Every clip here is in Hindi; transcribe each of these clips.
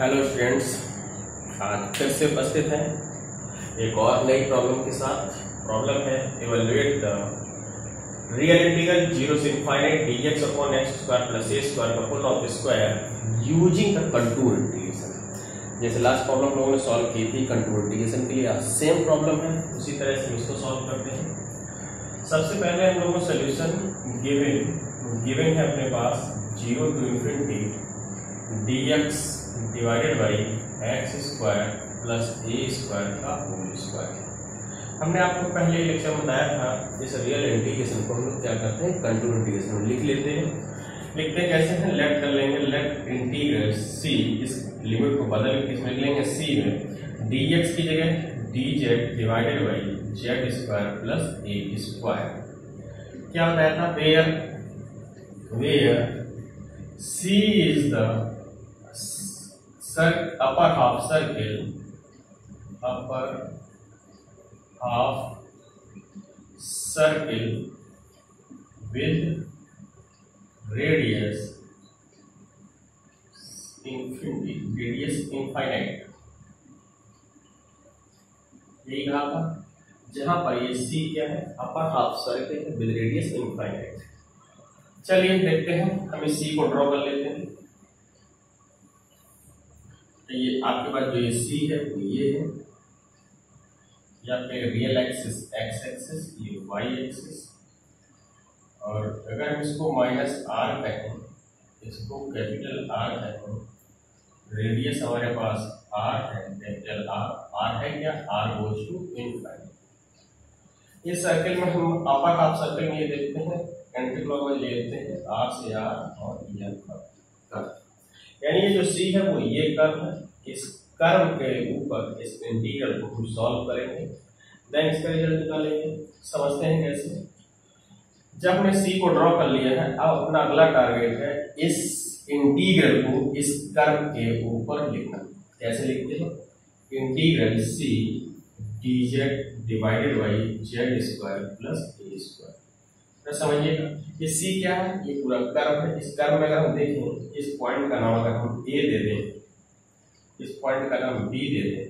हेलो स्टूडेंट्स, आज फिर से उपस्थित हैं एक और नई प्रॉब्लम के साथ। प्रॉब्लम है इवैल्यूएट द रियल इंटीग्रल 0 से infinite dx upon x square plus a square का full of square using the contour integration. जैसे लास्ट प्रॉब्लम हम लोगों ने सॉल्व की थी कंटूर इंटीग्रेशन के लिए, आज सेम प्रॉब्लम है, उसी तरह से इसको सॉल्व करते हैं। सबसे पहले हम लोगों को सोल्यूशन गिवन है अपने पास 0 to infinity dx divided by x square plus A square का होल स्क्वायर। हमने आपको पहले लेक्चर में बताया था इस रियल इंटीग्रेशन को हम लोग क्या करते हैं, कंटूर इंटीग्रेशन में लिख लेते हैं। लिखते हैं कैसे हैं, लेट कर लेंगे, लेट इंटीग्रल सी, इस लिमिट को बदल के किसमें लिख लेंगे, सी में dx की जगह dz divided by Z square plus A square. क्या बताया था, where c is the upper half circle with radius infinite। यही कहा था, जहां पर ये C क्या है, upper half circle with radius infinite. चलिए देखते हैं, हम इस C को ड्रॉ कर लेते हैं। ये आपके पास जो ये सी है वो ये है, या फिर रियल एक्सिस एक्स एक्सिस, ये वाई एक्सिस, और अगर हम इसको माइनस आर कहें, इसको कैपिटल आर कहें, रेडियस हमारे पास आर है, कैपिटल आर है क्या, आर गोज टू इनफाइनाइट। इस सर्कल में हम अपर हाफ सर्कल में ये देखते हैं, एंटी क्लॉकवाइज लेते हैं, आर से आर और ये कर्व, यानी ये जो सी है वो ये कर्व है। इस कर्व के ऊपर इस इंटीग्रल को हम सॉल्व करेंगे, देन इसका रिजल्ट निकालेंगे। समझते हैं कैसे। जब हमने सी को ड्रॉ कर लिया है, अब अपना अगला टारगेट है इस इंटीग्रल को इस कर्व के ऊपर लिखना। कैसे लिखते हैं, integral c dz divided by Z square plus A square. तो समझिएगा ये सी क्या है, ये पूरा कर्व है। इस कर्व में अगर हम देखें, इस पॉइंट का नाम अगर हम ए दे दें, इस पॉइंट का नाम बी दे दें,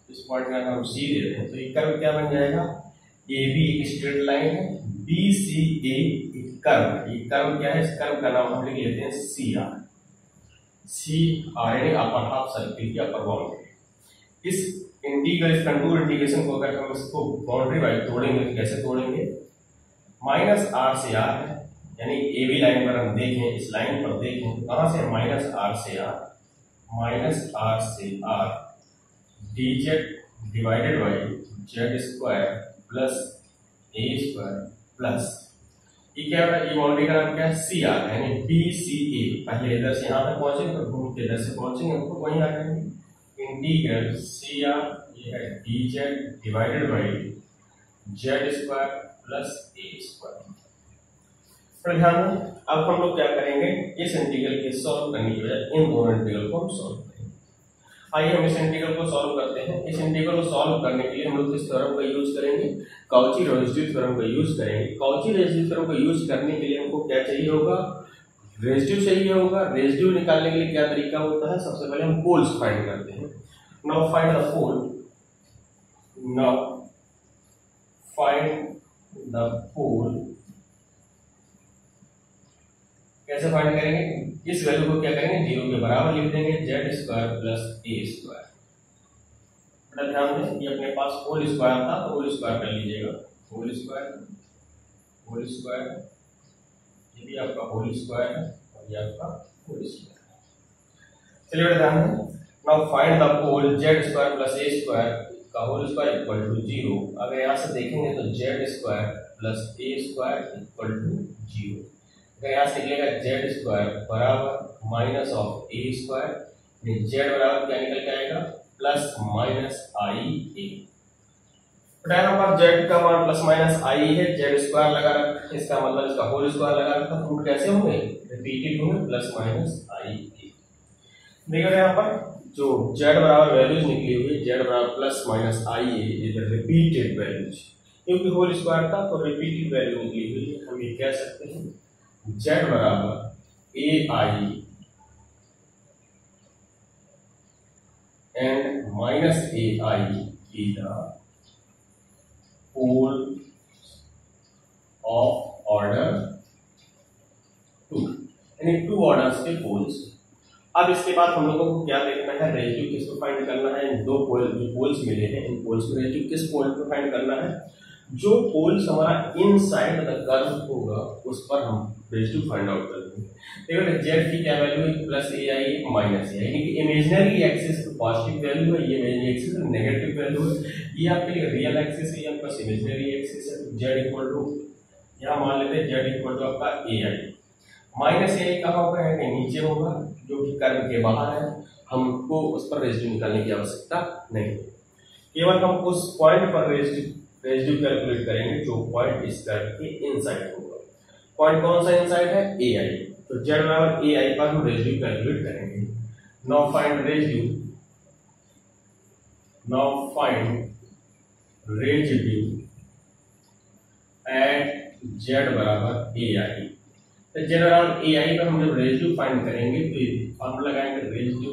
इस पॉइंट का नाम सी दे दें, तो ये कर्व क्या बन जाएगा, ए बी एक स्ट्रेट लाइन है, बी सी ए एक कर्व। ये कर्व क्या है, इस कर्व का नाम हम लिख लेते हैं सी आर। सी आर यानी अपर हाफ सर्कल की अपर बाउंड्री। इस इंटीग्रल, इस कंटूर इंटीग्रेशन को अगर हम इसको बाउंड्री वाइज तोड़ेंगे तो कैसे तोड़ेंगे, माइनस आर से आर है, यानी ए बी लाइन पर हम देखें, इस लाइन पर देखें, कहां से, माइनस आर से r dz divided by Z square plus A square plus, ये क्या है, ये बाउंड्री का नाम क्या है, सी आर, यानी बी सी ए। पहले इधर से यहां तक पहुंचेंगे, तो घूम के इधर से पहुंचेंगे, हमको वहीं आ जाएंगे। इंटीग्रल सी आर ये है dz divided by Z square plus A square. पर ध्यान दें, अब हम लोग क्या करेंगे, इस इंटीग्रल के सॉल्व करने की बजाय इन दोनों इंटीग्रल को हम सॉल्व करेंगे। आइए हम इस इंटीग्रल को सॉल्व करते हैं। इस इंटीग्रल को सॉल्व करने के लिए हम लोग किस थ्योरम का यूज करेंगे, काउची रेसिड्यू थ्योरम का यूज करेंगे। काउची रेसिड्यू थ्योरम का यूज करने के लिए हमको क्या चाहिए होगा, रेसिड्यू चाहिए होगा। रेसिड्यू निकालने के लिए क्या तरीका होता है, सबसे पहले हम पोल्स फाइंड करते हैं। नाउ फाइंड द पोल, कैसे फाइंड करेंगे, इस वैल्यू को क्या करेंगे, 0 के बराबर लिख देंगे, जेड स्क्वायर प्लस ए स्क्वायर। बड़ा ध्यान दें, ये अपने पास होल स्क्वायर था तो होल स्क्वायर कर लीजिएगा, होल स्क्वायर, ये भी आपका होल स्क्वायर है और ये आपका होल स्क्वायर है। चलिए बड़ा ध्यान दें, now find the pole z square plus A square का होल स्क्वायर इक्वल टू 0। अगर यहाँ से देखेंगे तो z square plus A square equal to 0। यहाँ से निकलेगा जेड स्क्वायर बराबर minus of a square, z बराबर क्या निकल के आएगा, प्लस माइनस आई ए। यहाँ पर जेड का मान प्लस माइनस आई है, जेड स्क्वायर लगा रखा, इसका मतलब इसका होल स्क्वायर लगा रखा, रूट कैसे होंगे, रिपीटेड होंगे, प्लस माइनस आई ए। देखो यहाँ पर जो जेड बराबर वैल्यूज निकली हुई, जेड बराबर plus minus I A is repeated values, क्योंकि होल स्क्वायर था तो रिपीटेड वैल्यू निकली हुई है। हम ये कह सकते हैं जेड बराबर ए आई and minus AI is the pole of order 2, यानी 2 ऑर्डर्स के पोल्स। अब इसके बाद हम लोगों को क्या देखना है, रेशियो किसको फाइंड करना है, इन दो पोल जो पोल्स मिले हैं इन पोल्स को रेशियो किस पॉइंट पे फाइंड करना है, जो पोल्स हमारा इनसाइड द कर्व होगा उस पर हम रेशियो फाइंड आउट कर देंगे। देखो जेड की क्या वैल्यू है, plus A I minus A आई, यानी कि इमेजिनरी एक्सिस पॉजिटिव वैल्यू है, ये इमेजिनरी एक्सिस नेगेटिव वैल्यू है, ये आपके लिए रियल एक्सिस है, ये आपका इमेजिनरी एक्सिस है। जेड इक्वल टू यहाँ मान लेते हैं जेड इक्वल टू आपका ए आई, माइनस ए आई कहाँ होगा, कहीं नीचे होगा जो कि कर्व के बाहर है, हमको उस पर रेशियो निकालने की आवश्यकता नहीं है, केवल हम उस पॉइंट पर रेशियो कैलकुलेट करेंगे जो पॉइंट इस कर्व के इनसाइड होगा। पॉइंट कौन सा इनसाइड है, ए आई, तो जेड बराबर ए आई पर हम रेशियो कैलकुलेट करेंगे। Now find ratio, now find ratio at z बराबर ए आई। तो जेड बराबर ए आई पर हम जब रेशियो फाइंड करेंगे तो फॉर्मूला लगाएंगे रेशियो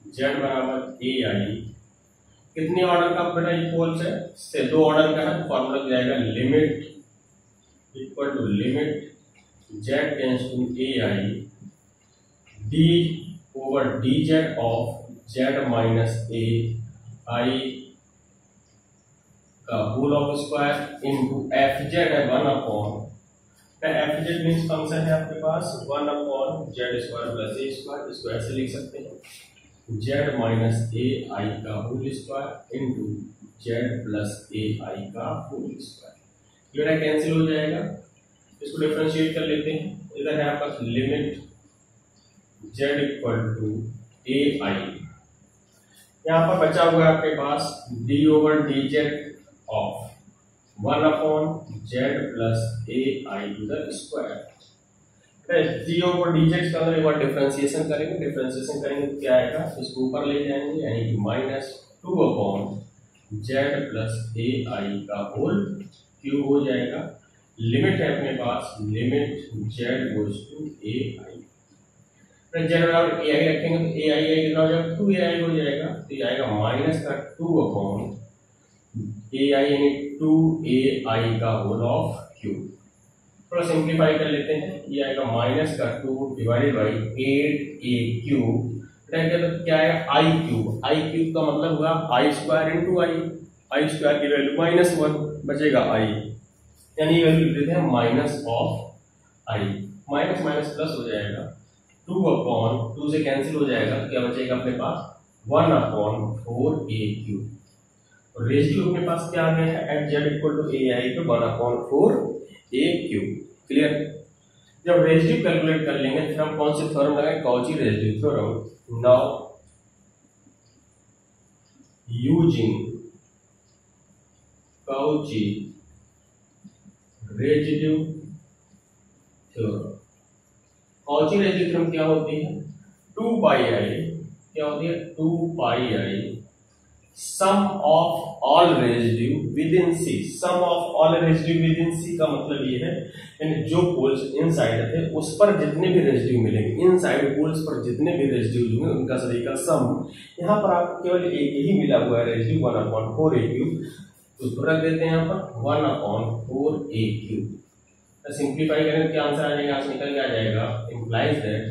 जेड बराबर ए आई, कितने ऑर्डर का बेटा ये पोल्स है, से 2 ऑर्डर का है, तो फॉर्मूला जाएगा limit equal to limit Z tends to A I D over D Z of Z minus A I का whole of square into F Z है 1 upon, F Z means function है आपके पास 1 अपॉन जेड स्क्वायर प्लस ए स्क्वायर, इसको ऐसे लिख सकते हैं जेड माइनस ए आई का whole square into Z plus A I का होल स्क्वायर। ये कैंसिल हो जाएगा, इसको डिफरेंशिएट कर लेते हैं। इधर है आपका limit Z equal to A I, यहाँ पर बचा हुआ है आपके पास D over D Z of 1 upon Z plus A I to the square. D over D Z का एक बार डिफरेंशिएशन करेंगे, डिफरेंशिएशन करेंगे तो क्या आएगा, इसको ऊपर ले जाएंगे यानी कि minus 2 upon Z plus A I का होल क्यूब हो जाएगा। लिमिट है अपने पास limit Z goes to A I, Z बराबर ए आई रखेंगे तो ए आई कितना हो जाएगा, 2 ए आई हो जाएगा, तो ये आएगा माइनस का 2 अपॉन ए आई यानी 2 ए आई का होल ऑफ क्यूब। थोड़ा सिंप्लीफाई कर लेते हैं, ये आएगा माइनस का 2 डिवाइडेड बाई 8 ए क्यूब, तो क्या आएगा आई क्यूब, आई क्यूब का मतलब हुआ आई स्क्वायर इंटू आई, आई स्क्वायर की वैल्यू -1 बचेगा आई, यानी ये वैल्यू देते हैं minus of I, minus minus plus हो जाएगा 2 अपॉन 2 से कैंसिल हो जाएगा, क्या बचेगा अपने पास 1 अपॉन 4 ए क्यूब। और रेशियो अपने पास क्या आ गया है eight Z equal to A आई पे 1 अपॉन 4 ए क्यूब। क्लियर, जब रेशियो कैलकुलेट कर लेंगे फिर हम कौन से थ्योरम लगाएंगे, Cauchy ratio theorem. Now using Cauchy ratio theorem, Cauchy ratio theorem क्या होती है, 2 पाई आई, क्या होती है 2 pi I sum of all residue within C. Sum of all residue within C का मतलब ये है यानी जो पोल्स इनसाइड थे उस पर जितने भी रेजिड्यू मिलेंगे, इनसाइड पोल्स पर जितने भी रेजिड्यू होंगे उनका सभी का सम। यहाँ पर आपको केवल एक ही मिला हुआ है रेजिड्यू 1 अपॉन 4 ए क्यूब, तो उसको रख देते हैं यहाँ पर 1 अपॉन 4 ए क्यूब। सिंप्लीफाई करेंगे क्या आंसर आ जाएगा, आंसर निकल के आ जाएगा, इंप्लाइज दैट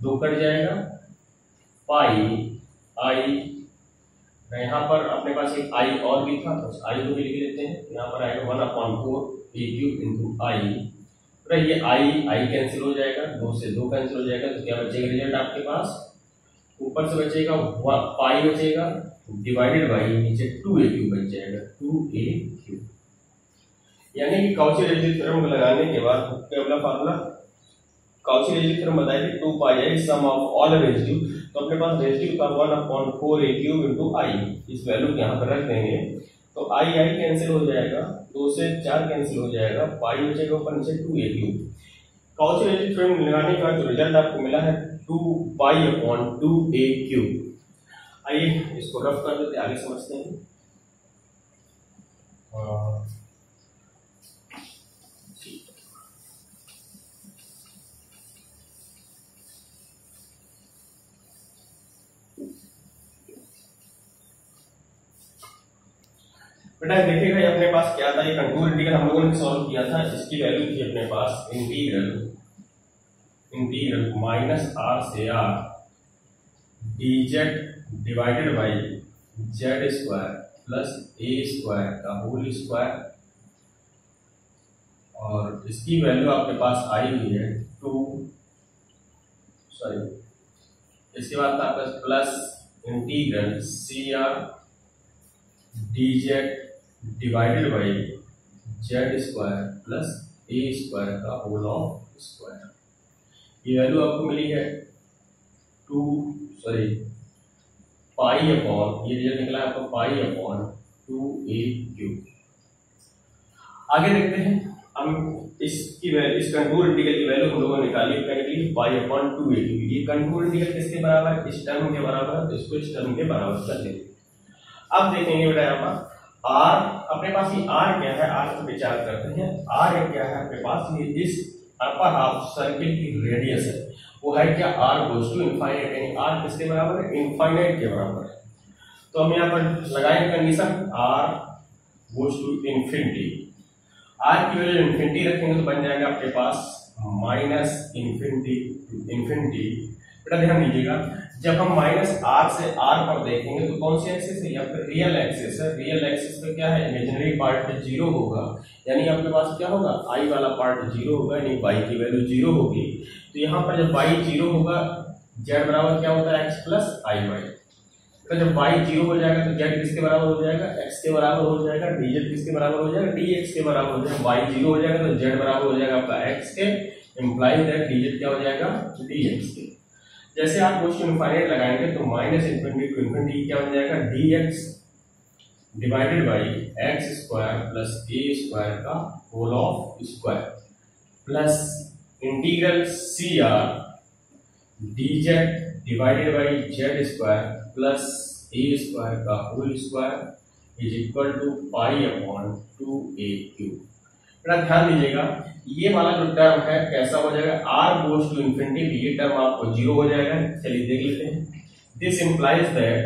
2 कट जाएगा पाई आई, यहाँ पर अपने पास एक आई और भी था तो उस आई को भी लिख लेते हैं, यहाँ पर आएगा 1 अपॉन 4 ए क्यूब इंटू आई, तो ये आई कैंसिल हो जाएगा, 2 से 2 कैंसिल हो जाएगा, तो क्या बचेगा रिजल्ट आपके पास, ऊपर से बचेगा पाई बचेगा डिवाइडेड बाई नीचे 2 ए क्यूब बच जाएगा 2 ए क्यूब। यानी कि कॉची रेशियो थ्योरम लगाने के बाद क्या फार्मूला, कॉची रेशियो थ्योरम बताया कि 2 pi I sum of all ratio, तो अपने पास रेशियो का 1 अपॉन 4 ए क्यूब इंटू आई, इस वैल्यू को यहाँ पर रख देंगे तो आई कैंसिल हो जाएगा, 2 से 4 कैंसिल हो जाएगा, पाई बचेगा ऊपर नीचे 2 ए क्यूब। कॉची रेशियो थ्योरम लगाने के बाद जो रिजल्ट आपको मिला है 2 पाई अपॉन 2 ए क्यूब। आइए इसको रफ कर देते आगे समझते हैं। बेटा देखिएगा ये अपने पास क्या था, ये कंटूर इंटीग्रल हम लोगों ने सॉल्व किया था, इसकी वैल्यू थी अपने पास इंटीग्रल माइनस आर से r dz divided by Z square plus A square का होल स्क्वायर, और इसकी वैल्यू आपके पास आई हुई है इसके बाद था आपका plus integral C R dz divided by Z square plus A square का होल ऑफ स्क्वायर। ये वैल्यू आपको मिली है पाई अपॉन, ये रिजल्ट निकला है आपको पाई अपॉन 2a³। आगे देखते हैं हम इसकी वैल्यू, इस कंटूर इंटीग्रल की वैल्यू हम लोगों ने निकाली पाई अपॉन 2a³। ये कंटूर इंटीग्रल किसके बराबर है, इस टर्म के बराबर है, तो इसको इस टर्म के बराबर कर लेंगे। अब देखेंगे बेटा यहाँ पर आर, अपने पास ये आर क्या है, आर पर विचार करते हैं। आर क्या है अपने पास, ये इस अपर हाफ सर्किल की रेडियस है, वो है क्या, आर गोज टू इनफाइनाइट, यानी आर किसके बराबर है, इनफाइनाइट के बराबर है। तो हम यहाँ पर लगाएंगे condition r goes to infinity. R की वैल्यू इन्फिनिटी रखेंगे तो बन जाएगा आपके पास माइनस इन्फिनिटी टू इन्फिनिटी। बेटा ध्यान दीजिएगा, जब हम माइनस आर से आर पर देखेंगे तो कौन सी एक्सिस है, या फिर रियल एक्सिस है। रियल एक्सिस पे क्या है, इमेजिनरी पार्ट पे जीरो होगा, यानी आपके पास क्या होगा, आई वाला पार्ट जीरो होगा, यानी वाई की वैल्यू जीरो होगी। तो यहाँ पर जब वाई जीरो होगा, जेड बराबर क्या होता है, एक्स प्लस आई वाई। तो जब वाई जीरो हो जाएगा तो जेड किसके बराबर हो जाएगा, एक्स के बराबर हो जाएगा, डीजेड किसके बराबर हो जाएगा, डी एक्स के बराबर हो जाएगा। वाई जीरो हो जाएगा तो जेड बराबर हो जाएगा आपका एक्स के, इंप्लाइज दैट डीजेड क्या हो जाएगा, डी एक्स के। जैसे आप क्वेश्चन इनफाइनाइट लगाएंगे तो माइनस इन्फिनिटी टू इन्फिनिटी क्या हो जाएगा, D x divided by x square plus A square का whole of square, plus integral C R dz divided by Z square plus A square का whole square is equal to pi upon 2a³। ध्यान दीजिएगा, ये वाला जो टर्म है कैसा हो जाएगा, r गोज टू इन्फिनिटी, ये टर्म आपको जीरो हो जाएगा। चलिए देख लेते हैं। This implies that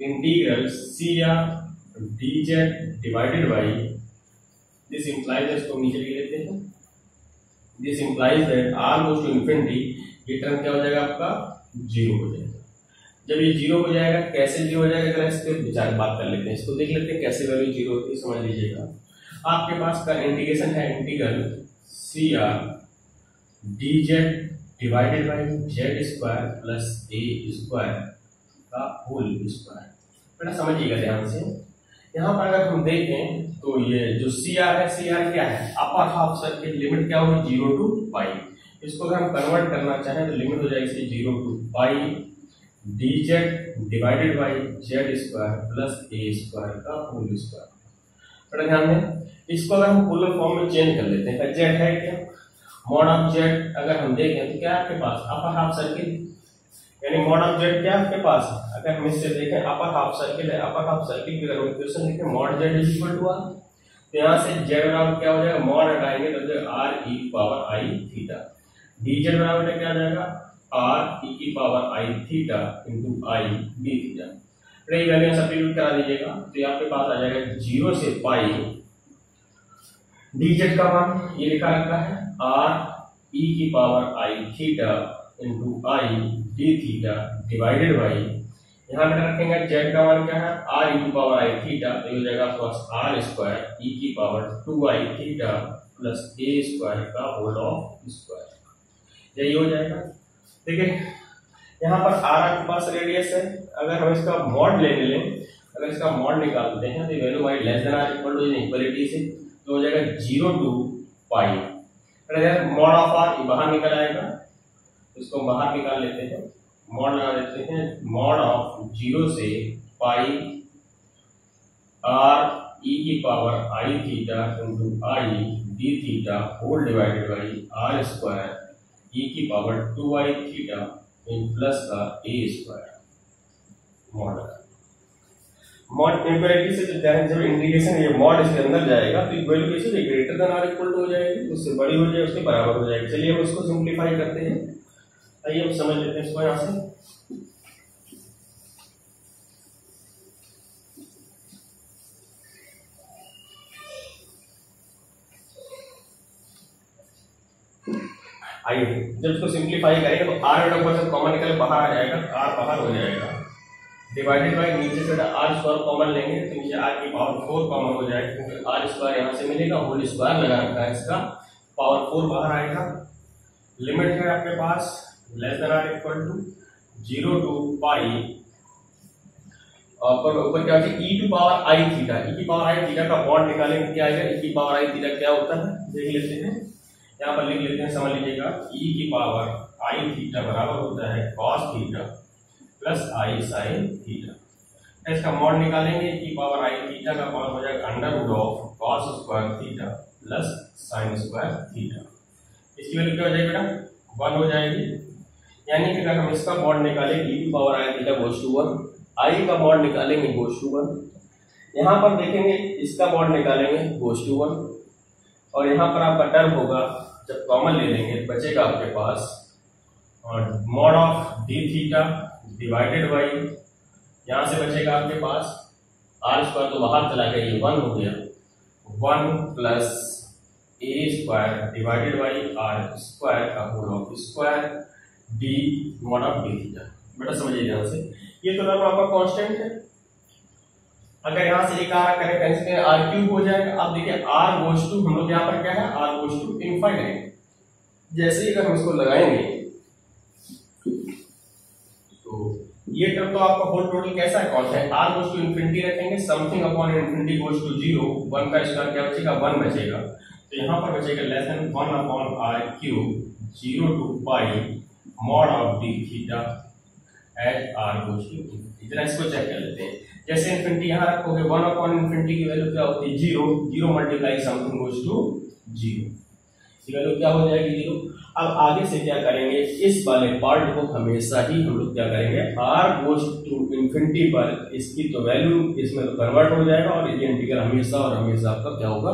integral C R dz divided by, this implies, इसको नीचे लिख लेते हैं, this implies that r goes to infinity, ये टर्म क्या हो जाएगा आपका, जीरो हो जाएगा। जब ये जीरो हो जाएगा, कैसे जीरो हो जाएगा, अगर इस पे विचार बात कर लेते हैं, इसको देख लेते हैं कैसे वैल्यू जीरो होती है, समझ लीजिएगा। आपके पास का इंटीग्रेशन है integral C R dz divided by Z square plus A square का होल स्क्वायर। बेटा समझिएगा ध्यान से, यहाँ पर अगर हम देखें तो ये जो सी आर है, सी आर क्या है, अपर हाफ सर्किल, लिमिट क्या होगी 0 टू पाई। इसको अगर हम कन्वर्ट करना चाहें तो लिमिट हो जाएगी इसकी 0 to pi dz divided by Z square plus A square का होल स्क्वायर। बेटा ध्यान दें, इसको अगर हम पोलर फॉर्म में चेंज कर लेते हैं, जेड है क्या, मॉड ऑफ जेड अगर हम देखें तो क्या आपके पास अपर हाफ सर्किल, यानी मॉड ऑफ जेड क्या आपके पास, अगर हम इससे देखें अपर हाफ सर्किल है, अपर हाफ सर्किल की अगर इक्वेशन लिखें mod z is equal to r, तो यहाँ से जेड बराबर क्या हो जाएगा, मॉड हटाएंगे तो आर ई पावर आई थीटा, डीजेड बराबर क्या आ जाएगा, आर ई की power I theta into I D theta. ये वैल्यू सब्स्टिट्यूट करा दीजिएगा तो ये आपके पास आ जाएगा 0 से पाई dz का मान ये लिखा रखा है आर ई की power I theta into I D theta divided by, यहाँ पे रखेंगे z का मान क्या है, आर ई की पावर आई थीटा, तो ये हो जाएगा आपके पास आर स्क्वायर ई की पावर 2i थीटा प्लस ए स्क्वायर का होल ऑफ स्क्वायर, यही हो जाएगा। देखिए यहाँ पर आर आपके पास रेडियस है, अगर हम इसका मॉड ले लें, अगर इसका मॉड निकालते हैं तो value y less than are equal to equality से, तो हो जाएगा 0 to pi, mod of r बाहर निकल आएगा, इसको बाहर निकाल लेते हैं, मॉड लगा देते हैं, मॉड ऑफ 0 से पाई आर ई की power I theta into I D theta whole divided by R square E की power 2i theta in plus का ए स्क्वायर मॉड इक्वलिटी से जब इंटीग्रेशन ये मॉड इसके अंदर जाएगा तो वैल्यू कैसे greater than are equal to हो जाएगी, उससे बड़ी हो जाएगी, उसके बराबर हो जाएगी। चलिए हम इसको सिंपलीफाई करते हैं, आइए हम समझ लेते हैं इसको यहाँ से। आई। जब इसको सिंप्लीफाई करेंगे तो आर बटा फोर से कॉमन निकल बाहर आ जाएगा, आर बाहर हो जाएगा, डिवाइडेड बाई नीचे से आर स्क्वायर कॉमन लेंगे तो नीचे आर की पावर 4 कॉमन हो जाएगा, क्योंकि आर स्क्वायर यहाँ से मिलेगा, होल स्क्वायर लगा रखा है, इसका पावर 4 बाहर आएगा। लिमिट है आपके पास less than are equal to 0 to pi, और ऊपर क्या होता है e to power I theta, e की पावर आई थीटा का बॉन्ड निकालेंगे क्या आएगा, e की पावर आई थीटा क्या होता है देख लेते हैं, यहाँ पर लिख लेते हैं, समझ लीजिएगा e की पावर आई थीटा बराबर होता है cos theta plus i sine theta. इसका मॉड निकालेंगे, e की पावर आई थीटा का पावर हो जाएगा under root of cos square theta plus sine square theta. इसकी वैल्यू क्या हो जाएगी बेटा 1 हो जाएगी, यानी कि अगर हम इसका मॉड निकालेंगे e की power I theta goes to 1, i का मॉड निकालेंगे गोस टू 1, यहाँ पर देखेंगे इसका मॉड निकालेंगे गोस टू 1, और यहाँ पर आपका टर्म होगा जब कॉमन ले लेंगे बचेगा आपके पास और mod of D theta divided by, यहाँ से बचेगा आपके पास आर स्क्वायर तो बाहर चला गया, ये 1 हो गया, 1 plus A square divided by R square का whole of square D mod of D theta. बेटा समझिए ध्यान से, ये तो टर्म आपका कांस्टेंट है, अगर यहाँ से एक आर करें कैंसिल आर क्यूब हो जाएगा। अब देखिए आर गोस टू, हम लोग यहाँ पर क्या है आर गोस टू इनफाइनाइट, जैसे ही अगर हम इसको लगाएंगे तो ये टर्म तो आपका होल टोटल कैसा है constant, R goes to infinity रखेंगे, something upon infinity goes to 0, 1 का स्क्वायर क्या बचेगा 1 बचेगा, तो यहाँ पर बचेगा less than 1 upon r cube 0 to pi mod of D theta at r goes to infinity. जरा इसको चेक कर लेते हैं, जैसे इन्फिनिटी यहाँ रखोगे 1 अपॉन इन्फिनिटी की वैल्यू क्या होती है 0, 0 मल्टीप्लाई समथिंग गोस टू 0, इसकी वैल्यू क्या हो जाएगी 0। अब आगे से क्या करेंगे, इस वाले पार्ट को हमेशा ही हम लोग क्या करेंगे आर गोस टू इन्फिनिटी पर इसकी तो वैल्यू इसमें तो कन्वर्ट हो जाएगा और ये इंटीग्रल हमेशा और हमेशा आपका क्या होगा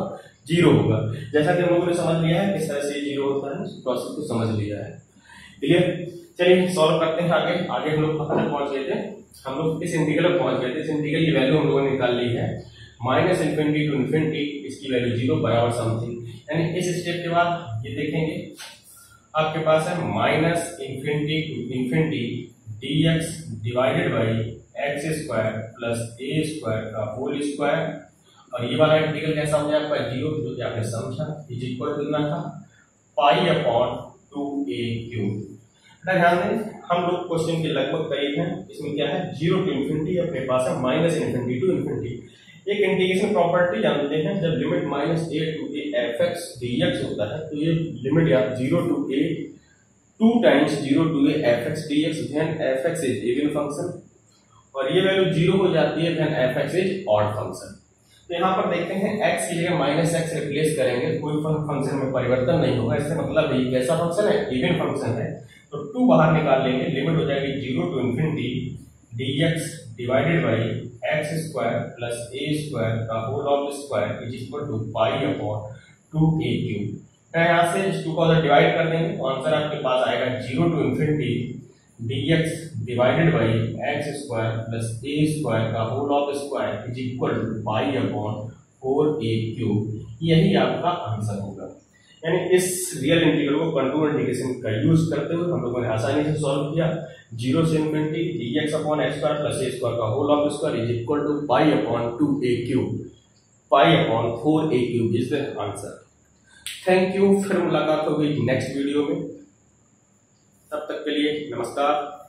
0 होगा। जैसा कि हम लोगों ने समझ लिया है किस तरह से 0 होता है, प्रोसेस को समझ लिया है, क्लियर। चलिए सॉल्व करते हैं आगे। आगे हम लोग कहाँ तक पहुंच गए थे, हम लोग इस इंटीग्रल पर पहुंच गए थे, इस इंटीग्रल की वैल्यू हम लोगों ने निकाल ली है माइनस इन्फिनिटी टू इन्फिनिटी, इसकी वैल्यू 0 बराबर समथिंग, यानी इस स्टेप के बाद ये देखेंगे आपके पास है minus infinity to infinity d x divided by x square plus A square का होल स्क्वायर, और ये वाला इंटीग्रल कैसा हो जाएगा आपका 0, जो कि आपने समझा इज इक्वल टू कितना था पाई अपॉन 2a क्यूब। ध्यान दें हम लोग क्वेश्चन के लगभग करीब हैं, इसमें क्या है 0 टू इन्फिनिटी, अपने पास है माइनस इन्फिनिटी टू इन्फिनिटी। एक इंटीग्रेशन प्रॉपर्टी जानते हैं, जब limit minus a to a f x d x होता है तो ये लिमिट या 0 to a 2 times 0 to a f x d x, then f x is even function, और ये वैल्यू 0 हो जाती है then f x is odd function. तो यहाँ पर देखते हैं x की जगह माइनस एक्स रिप्लेस करेंगे, कोई फंक्शन में परिवर्तन नहीं होगा, इससे मतलब ये कैसा फंक्शन है इवन फंक्शन है, तो 2 बाहर निकाल लेंगे, लिमिट हो जाएगी 0 to infinity dx divided by x square plus A square का whole of square is equal to pi upon 2a cube. यहाँ से इस 2 को अगर डिवाइड कर देंगे तो आंसर आपके पास आएगा 0 to infinity dx divided by x square plus A square का whole of square is equal to pi upon 4a cube, यही आपका आंसर होगा। यानी इस रियल इंटीग्रल को कंटूर इंटीग्रेशन का यूज करते हुए हम लोगों ने आसानी से सॉल्व किया, 0 से infinity dx upon X square plus ए स्क्वायर का whole of square is equal to pi upon 2a cube, pi upon 4a cube is the answer. Thank you, फिर मुलाकात होगी नेक्स्ट वीडियो में, तब तक के लिए नमस्कार।